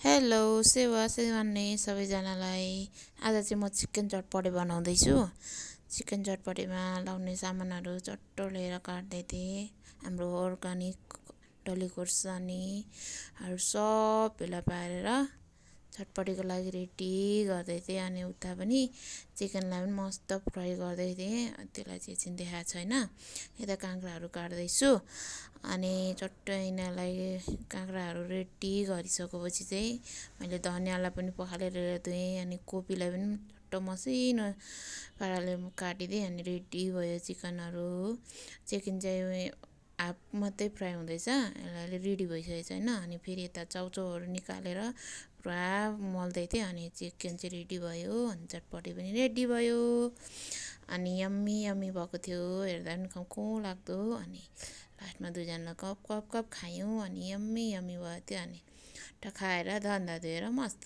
Hello सेवा सेवान्ने सबैजनालाई। आज चाहिँ म चिकन चटपटे बनाउँदैछु। चिकन चटपटेमा लाउने सामानहरू चट्ट लिएर काट्दै थिएँ। हाम्रो अर्ग्यानिक डल्ले खोर्सानीहरू सब भेला पारेर चटपटेको लागि रेडी गर्दै थिएँ। अनि उता पनि चिकनलाई पनि मस्त फ्राई गर्दै थिएँ। त्यसलाई चाहिँ एकछिन देखाएको छैन। यता काँक्राहरू काट्दैछु। अनि चट्ट यिनीहरूलाई काँक्राहरू रेडी गरिसकेपछि चाहिँ मैले धनियाँलाई पनि पखालेर धुएँ। अनि कोपीलाई पनि चट्ट मसिनो पाराले काटिदिएँ। अनि रेडी भयो चिकनहरू। चिकन चाहिँ हाफ मात्रै फ्राई हुँदैछ, यसलाई रेडी भइसकेको छैन। अनि फेरि यता चाउचाउहरू निकालेर पुरा मल्दै थिएँ। अनि चिकन चाहिँ रेडी भयो। अनि चटपटे पनि रेडी भयो। अनि यम्मी यम्मी भएको थियो, हेर्दा पनि खाउँ लाग्दो। अनि लास्टमा दुईजनालाई कप कप कप खायौँ। अनि यम्मी यम्मी भयो त्यो। अनि खाएर धन्दा धोएर मस्त